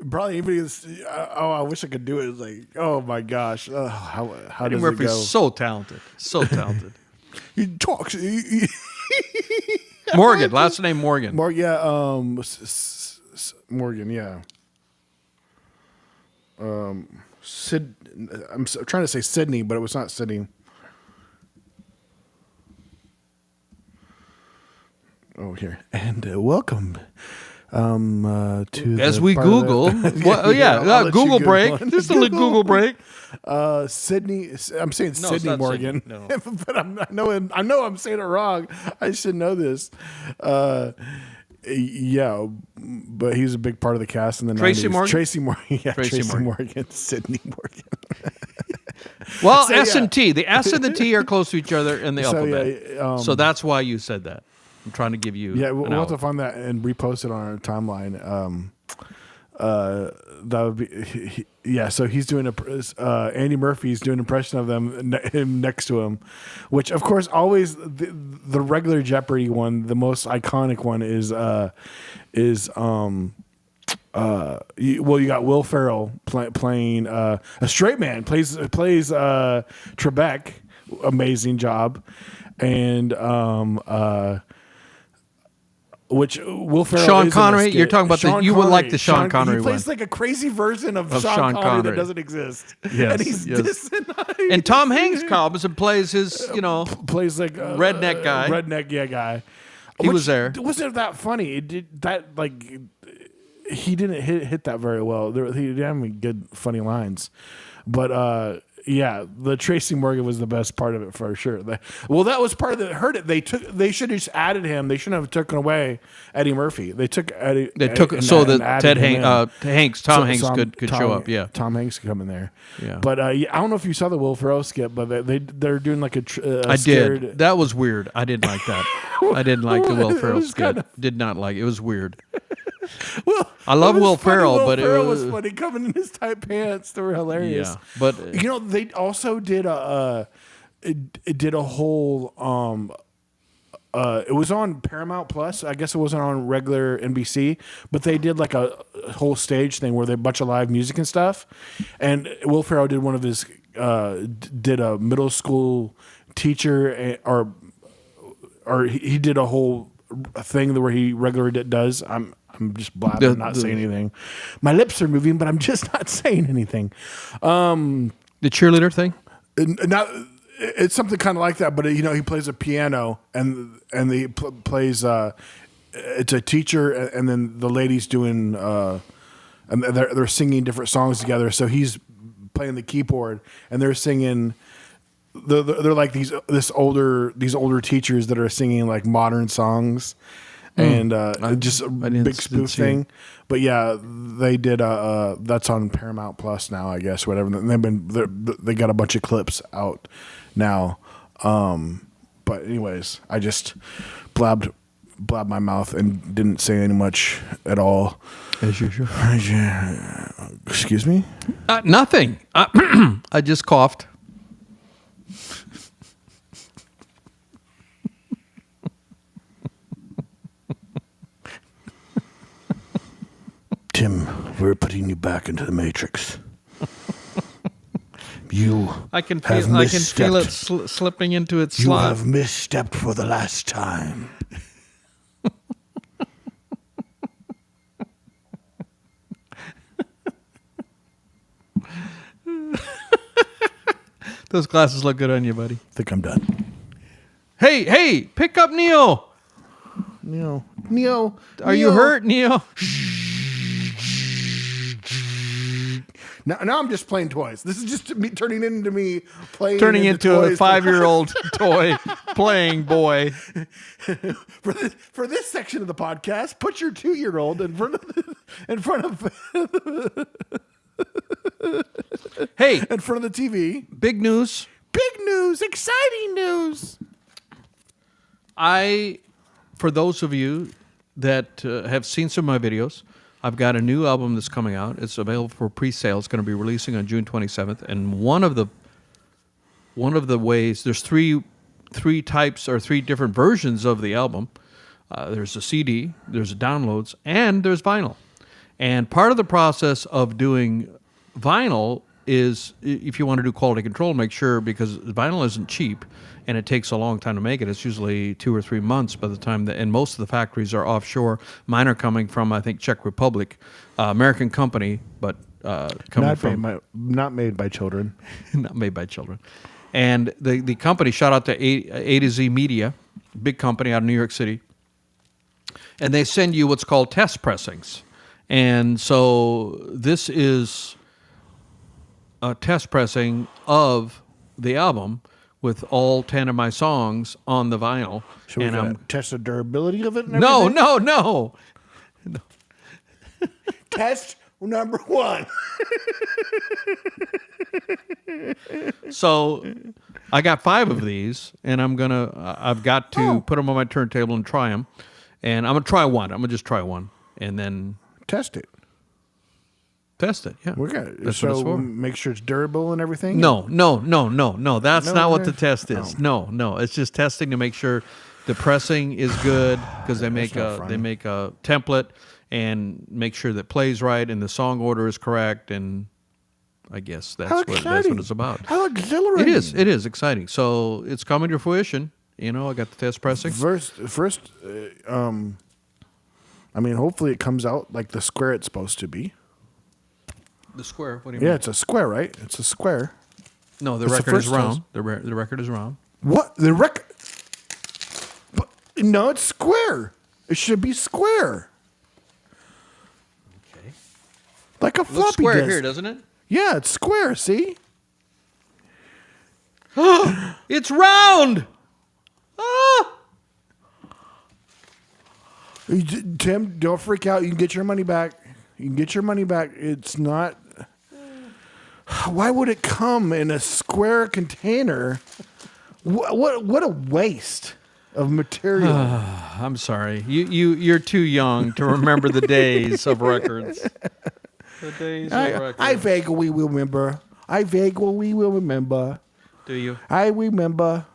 Speaker 1: Probably even. I wish I could do it. It's like, oh my gosh, how
Speaker 2: Eddie
Speaker 1: does
Speaker 2: Murphy's
Speaker 1: it go?
Speaker 2: so talented, so talented.
Speaker 1: He talks.
Speaker 2: Morgan, last name Morgan.
Speaker 1: Morgan, yeah. I'm trying to say Sydney, but it was not Sydney. Oh, here. And welcome to
Speaker 2: as we Google. Google break. Just a little Google break.
Speaker 1: Sydney. I'm saying
Speaker 2: No,
Speaker 1: Sydney Morgan,
Speaker 2: No.
Speaker 1: but I know I'm saying it wrong. I should know this. Yeah, but he's a big part of the cast in the
Speaker 2: Tracy
Speaker 1: 90s.
Speaker 2: Morgan?
Speaker 1: Tracy Morgan. Yeah,
Speaker 2: Tracy
Speaker 1: Morgan. Sydney Morgan.
Speaker 2: Well,
Speaker 1: So,
Speaker 2: S
Speaker 1: yeah.
Speaker 2: and T. The S and the T are close to each other in the
Speaker 1: So,
Speaker 2: alphabet.
Speaker 1: yeah,
Speaker 2: So that's why you said that. I'm trying to give you.
Speaker 1: Yeah,
Speaker 2: an
Speaker 1: we'll have
Speaker 2: out.
Speaker 1: to find that and repost it on our timeline. That would be, so he's doing Andy Murphy's doing an impression of him next to him, which of course always the regular Jeopardy one, the most iconic one you got Will Ferrell playing a straight man, plays Trebek, amazing job, and which Will Ferrell
Speaker 2: Sean
Speaker 1: is in
Speaker 2: Connery?
Speaker 1: a skit.
Speaker 2: You're talking about
Speaker 1: Sean
Speaker 2: you would
Speaker 1: Connery.
Speaker 2: like the Sean Connery
Speaker 1: He plays
Speaker 2: one.
Speaker 1: like a crazy version of
Speaker 2: Of
Speaker 1: Sean
Speaker 2: Sean
Speaker 1: Connery
Speaker 2: Connery.
Speaker 1: that doesn't exist.
Speaker 2: Yes,
Speaker 1: And he's
Speaker 2: yes.
Speaker 1: dissing.
Speaker 2: And Tom Hanks comes and plays his,
Speaker 1: plays like a
Speaker 2: redneck guy.
Speaker 1: guy.
Speaker 2: He was there.
Speaker 1: Wasn't that funny? It did that he didn't hit that very well. He didn't have any good funny lines, but the Tracy Morgan was the best part of it for sure. That was part of the hurt it. They should have just added him. They shouldn't have taken away Eddie Murphy. They took Eddie.
Speaker 2: They took
Speaker 1: and
Speaker 2: so
Speaker 1: and
Speaker 2: that
Speaker 1: added him in.
Speaker 2: Tom Hanks could show up. Yeah.
Speaker 1: Tom Hanks could come in there.
Speaker 2: Yeah.
Speaker 1: But I don't know if you saw the Will Ferrell skit, but they're doing like a
Speaker 2: I
Speaker 1: scared,
Speaker 2: did. That was weird. I didn't like that. I didn't like the Will Ferrell skit. Did not like it. It was weird.
Speaker 1: Well,
Speaker 2: I love
Speaker 1: it was
Speaker 2: Will
Speaker 1: funny.
Speaker 2: Ferrell,
Speaker 1: Will
Speaker 2: but it
Speaker 1: Ferrell
Speaker 2: was-
Speaker 1: was funny coming in his tight pants. They were hilarious.
Speaker 2: Yeah, but
Speaker 1: They also did it did a whole it was on Paramount Plus. I guess it wasn't on regular NBC, but they did like a whole stage thing where they bunch of live music and stuff. And Will Ferrell did one of his did a middle school teacher or he did a whole thing where he regularly does. I'm just blabbing, not saying anything. My lips are moving, but I'm just not saying anything.
Speaker 2: the cheerleader thing.
Speaker 1: It's something kind of like that, but he plays a piano and he plays. It's a teacher, and then the lady's doing, and they're singing different songs together. So he's playing the keyboard, and they're singing. They're like these older teachers that are singing like modern songs, and just a big spoof thing. But yeah, they did. That's on Paramount Plus now, I guess. Whatever. They got a bunch of clips out now. But anyways, I just blabbed my mouth and didn't say any much at all.
Speaker 2: As usual.
Speaker 1: Excuse me?
Speaker 2: Nothing. I just coughed.
Speaker 1: Tim, we're putting you back into the Matrix.
Speaker 2: I can feel it slipping into its slot.
Speaker 1: You have misstepped for the last time.
Speaker 2: Those glasses look good on you, buddy.
Speaker 1: I think I'm done.
Speaker 2: Hey, pick up Neo.
Speaker 1: Neo.
Speaker 2: Are you hurt, Neo?
Speaker 1: Now I'm just playing toys. This is just me turning into me playing.
Speaker 2: Turning into a
Speaker 1: toys.
Speaker 2: 5-year-old toy playing boy.
Speaker 1: For this section of the podcast, put your 2-year-old in front of
Speaker 2: Hey,
Speaker 1: in front of the TV.
Speaker 2: big news.
Speaker 1: Big news, exciting news.
Speaker 2: For those of you that have seen some of my videos, I've got a new album that's coming out. It's available for pre-sale. It's going to be releasing on June 27th. And one of the ways, there's three types or three different versions of the album. There's a CD, there's downloads, and there's vinyl. And part of the process of doing vinyl is, if you want to do quality control, make sure, because vinyl isn't cheap and it takes a long time to make it. It's usually 2 or 3 months by the time and most of the factories are offshore. Mine are coming from, I think, Czech Republic, American company, but coming from
Speaker 1: not made by children.
Speaker 2: not made by children. And the company, shout out to A to Z Media, big company out of New York City, and they send you what's called test pressings. And so this is a test pressing of the album with all 10 of my songs on the vinyl.
Speaker 1: Should we test the durability of it? And
Speaker 2: No.
Speaker 1: Test number 1.
Speaker 2: So I got 5 of these, and I've got to put them on my turntable and try them. And I'm going to try one. I'm going to just try one. And then
Speaker 1: test it.
Speaker 2: Test it, yeah.
Speaker 1: We're gonna,
Speaker 2: That's
Speaker 1: so
Speaker 2: what it's for.
Speaker 1: Make sure it's durable and everything?
Speaker 2: No. That's not what the test is. No. It's just testing to make sure the pressing is good, because they make a template and make sure that plays right and the song order is correct, and I guess that's what it's about.
Speaker 1: How exhilarating.
Speaker 2: It is exciting. So it's coming to fruition. I got the test pressing.
Speaker 1: First, hopefully it comes out like the square it's supposed to be.
Speaker 2: The square? What do you mean?
Speaker 1: Yeah, it's a square, right? It's a square.
Speaker 2: No, the record is round. The record is round.
Speaker 1: What? The record? No, it's square. It should be square.
Speaker 2: Okay.
Speaker 1: Like a floppy
Speaker 2: square
Speaker 1: disk.
Speaker 2: here, doesn't it?
Speaker 1: Yeah, it's square, see?
Speaker 2: It's round! Ah!
Speaker 1: Tim, don't freak out. You can get your money back. It's not... Why would it come in a square container? What a waste of material.
Speaker 2: I'm sorry. You're too young to remember the days of records. The days of records.
Speaker 1: I vaguely will remember.
Speaker 2: Do you?
Speaker 1: I remember.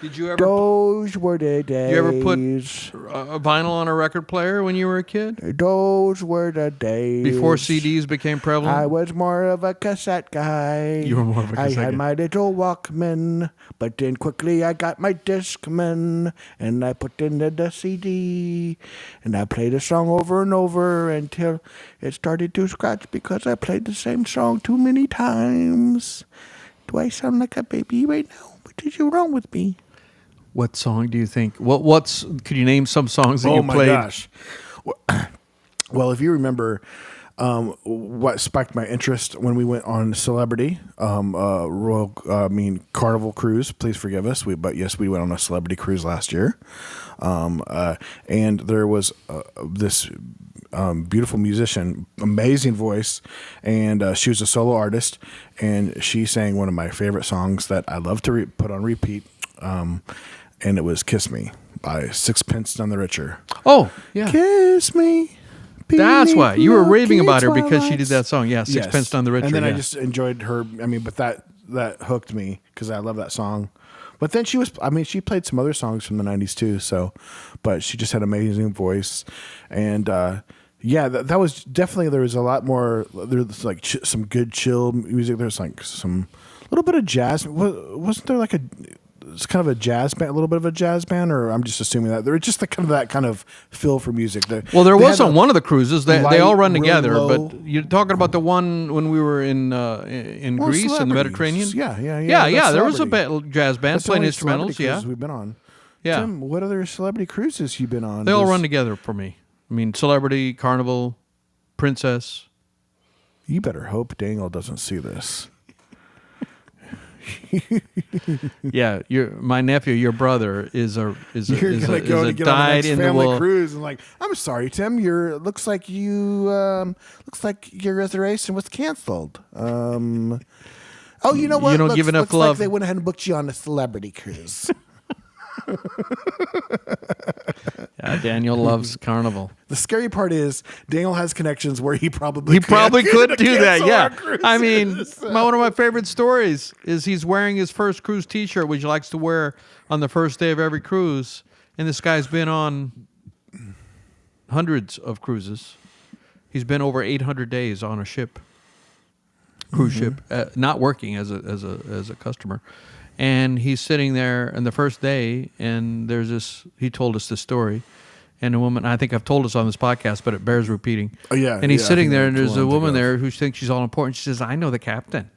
Speaker 2: Did you ever?
Speaker 1: Those were the days.
Speaker 2: You ever put a vinyl on a record player when you were a kid?
Speaker 1: Those were the days.
Speaker 2: Before CDs became prevalent?
Speaker 1: I was more of a cassette guy.
Speaker 2: You were more of a cassette guy.
Speaker 1: I had my little Walkman, but then quickly I got my Discman, and I put in the CD, and I played a song over and over until it started to scratch because I played the same song too many times. Do I sound like a baby right now? What is wrong with me?
Speaker 2: What song do you think? Could you name some songs that you played?
Speaker 1: Oh my gosh. Well, if you remember what spiked my interest when we went on Celebrity, Carnival Cruise, please forgive us. But yes, we went on a Celebrity Cruise last year. And there was this beautiful musician, amazing voice, and she was a solo artist, and she sang one of my favorite songs that I love to put on repeat, and it was "Kiss Me" by Sixpence None the Richer.
Speaker 2: Oh, yeah.
Speaker 1: Kiss me.
Speaker 2: That's why. You were raving about her because she did that song. Yeah, Sixpence None the Richer.
Speaker 1: And then I just enjoyed her. But that hooked me because I love that song. But then she played some other songs from the 90s too. So, but she just had an amazing voice. And, that was definitely, there was a lot more, there's like some good chill music. There's like some little bit of jazz. Wasn't there like it's kind of a jazz band, a little bit of a jazz band, or I'm just assuming that they're just that kind of feel for music.
Speaker 2: There was on one of the cruises. They all run together, but you're talking about the one when we were in Greece in the Mediterranean.
Speaker 1: Yeah.
Speaker 2: There was a jazz band
Speaker 1: That's
Speaker 2: playing
Speaker 1: the only
Speaker 2: instrumentals.
Speaker 1: celebrity
Speaker 2: Yeah,
Speaker 1: cruises we've been on.
Speaker 2: yeah.
Speaker 1: Tim, what other celebrity cruises you been on?
Speaker 2: They all run together for me. Celebrity, Carnival, Princess.
Speaker 1: You better hope Daniel doesn't see this.
Speaker 2: Yeah, my nephew, your brother, is a
Speaker 1: dyed in the
Speaker 2: wool
Speaker 1: cruise, and like, I'm sorry, Tim, looks like your reservation was canceled. Oh, you know what?
Speaker 2: You don't give enough
Speaker 1: looks
Speaker 2: love.
Speaker 1: Like they went ahead and booked you on a celebrity cruise.
Speaker 2: Yeah, Daniel loves Carnival.
Speaker 1: The scary part is Daniel has connections where he probably
Speaker 2: could do that. Yeah,
Speaker 1: cruises.
Speaker 2: one of my favorite stories is he's wearing his first cruise T-shirt, which he likes to wear on the first day of every cruise. And this guy's been on hundreds of cruises. He's been over 800 days on a cruise ship, not working as a customer. And he's sitting there on the first day, and there's this. He told us this story, And a woman, I think I've told us on this podcast, but it bears repeating.
Speaker 1: Oh, yeah.
Speaker 2: And he's
Speaker 1: Yeah, I
Speaker 2: sitting
Speaker 1: think
Speaker 2: there, and
Speaker 1: that's
Speaker 2: there's
Speaker 1: the
Speaker 2: a
Speaker 1: one I'm
Speaker 2: woman
Speaker 1: thinking
Speaker 2: there who thinks she's all important. She says, I know the captain.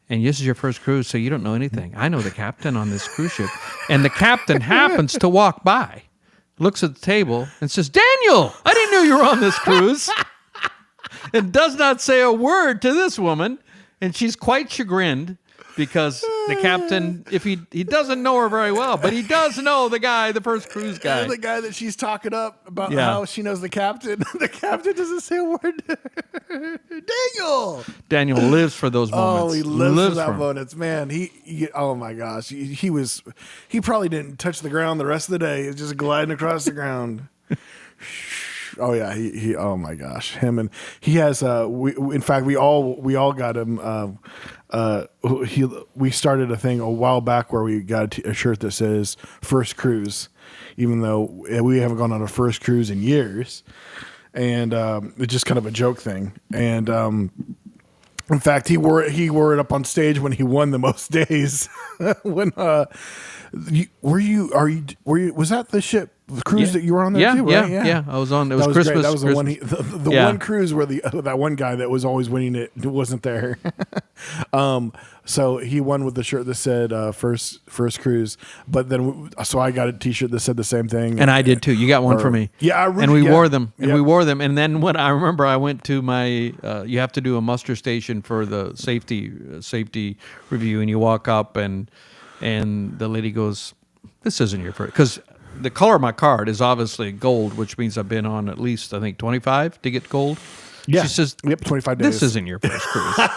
Speaker 2: And this is your first cruise, so you don't know anything. I know the captain on this cruise ship. And the captain happens to walk by, looks at the table, and says, Daniel, I didn't know you were on this cruise. And does not say a word to this woman. And she's quite chagrined because the captain, if he doesn't know her very well, but he does know the guy, the first cruise guy.
Speaker 1: The guy that she's talking up about how she knows the captain. The captain doesn't say a word to her.
Speaker 2: Daniel lives for those moments.
Speaker 1: Oh, he lives for that
Speaker 2: them.
Speaker 1: moments. Man, he oh my gosh. He probably didn't touch the ground the rest of the day. He was just gliding across the ground. Oh yeah, he oh my gosh, him, and he has in fact we all got him we started a thing a while back where we got a shirt that says first cruise, even though we haven't gone on a first cruise in years, and it's just kind of a joke thing. And in fact, he wore it up on stage when he won the most days. When was that the ship? The cruise that you were on there too, right?
Speaker 2: Yeah. I was on. It was
Speaker 1: that
Speaker 2: Christmas.
Speaker 1: Great. That was the
Speaker 2: Christmas.
Speaker 1: one. The one cruise where that one guy that was always winning it wasn't there. So he won with the shirt that said first cruise. But then so I got a T-shirt that said the same thing,
Speaker 2: and I did too. You got one for me.
Speaker 1: Yeah,
Speaker 2: we wore them. And we wore them. And then when I remember, I went to my. You have to do a muster station for the safety review, and you walk up and the lady goes, "This isn't your first," because the color of my card is obviously gold, which means I've been on at least, I think, 25 to get gold.
Speaker 1: Yeah.
Speaker 2: She says,
Speaker 1: 25 days.
Speaker 2: This isn't your first cruise.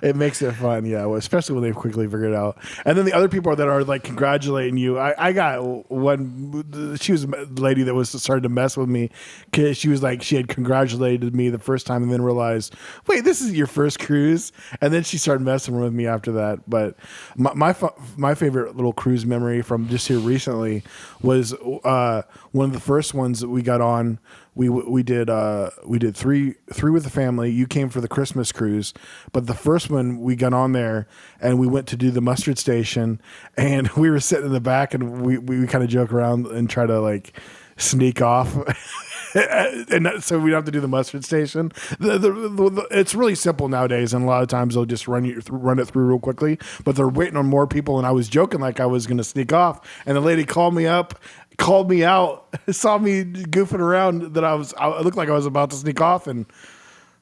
Speaker 1: It makes it fun, yeah, especially when they quickly figure it out. And then the other people that are like congratulating you. I got one. She was a lady that was started to mess with me because she was like she had congratulated me the first time and then realized, wait, this is your first cruise. And then she started messing with me after that. But my favorite little cruise memory from just here recently was one of the first ones that we got on. We did three with the family. You came for the Christmas cruise, but the first one we got on there and we went to do the mustard station, and we were sitting in the back and we kind of joke around and try to like sneak off. And so we don't have to do the mustard station. It's really simple nowadays, and a lot of times they'll just run it through real quickly. But they're waiting on more people, and I was joking like I was going to sneak off, and the lady called me out, saw me goofing around that I looked like I was about to sneak off, and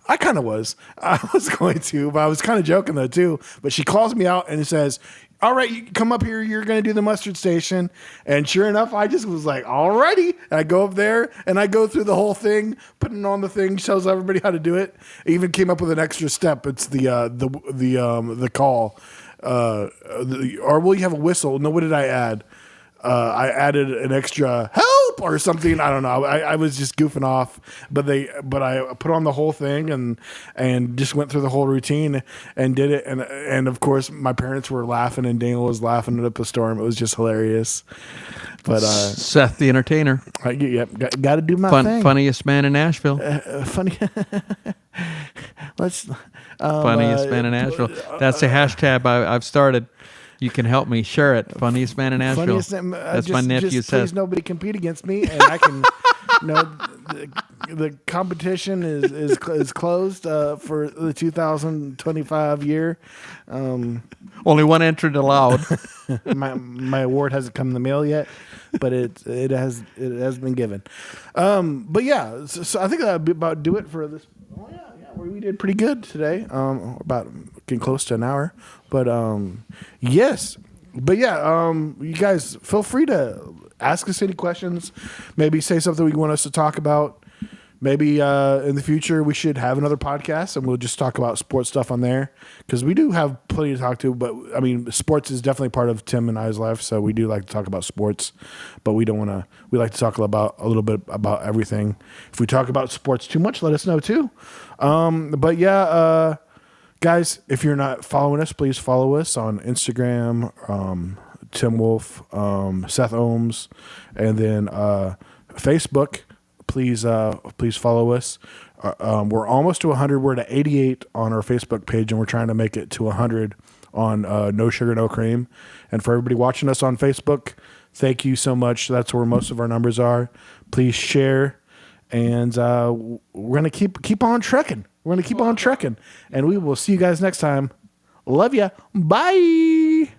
Speaker 1: I kind of was. I was going to, but I was kind of joking though too. But she calls me out and says, all right, you come up here. You're going to do the mustard station. And sure enough, I just was like, all righty. And I go up there and I go through the whole thing, putting on the thing, shows everybody how to do it. I even came up with an extra step. It's the call. Or will you have a whistle? No, what did I add? I added an extra help or something. I don't know. I was just goofing off, but I put on the whole thing and just went through the whole routine and did it. And of course my parents were laughing and Daniel was laughing up a storm. It was just hilarious. But
Speaker 2: Seth the entertainer.
Speaker 1: Got to do my thing.
Speaker 2: Funniest man in Nashville.
Speaker 1: Funny. Let's
Speaker 2: funniest man in Nashville. That's a hashtag I've started. You can help me share it. Funniest man in Nashville. That's my nephew Seth.
Speaker 1: Please nobody compete against me, and I can. The competition is closed for the 2025 year.
Speaker 2: Only one entrant allowed.
Speaker 1: my award hasn't come in the mail yet, but it has been given. But yeah, so I think that would about do it for this. Oh yeah, we did pretty good today. About getting close to an hour, but yes, but yeah, you guys feel free to ask us any questions. Maybe say something you want us to talk about. Maybe in the future we should have another podcast and we'll just talk about sports stuff on there because we do have plenty to talk to. But I mean, sports is definitely part of Tim and I's life, so we do like to talk about sports. But we don't want to. We like to talk about a little bit about everything. If we talk about sports too much, let us know too. But yeah, guys, if you're not following us, please follow us on Instagram. Tim Wolf, Seth Ohms, and then Facebook. Please follow us. We're almost to 100. We're at 88 on our Facebook page, and we're trying to make it to 100 on No Sugar, No Cream. And for everybody watching us on Facebook, Thank you so much. That's where most of our numbers are. Please share, and we're gonna keep on trekking. We're gonna keep on trekking, and we will see you guys next time. Love ya. Bye.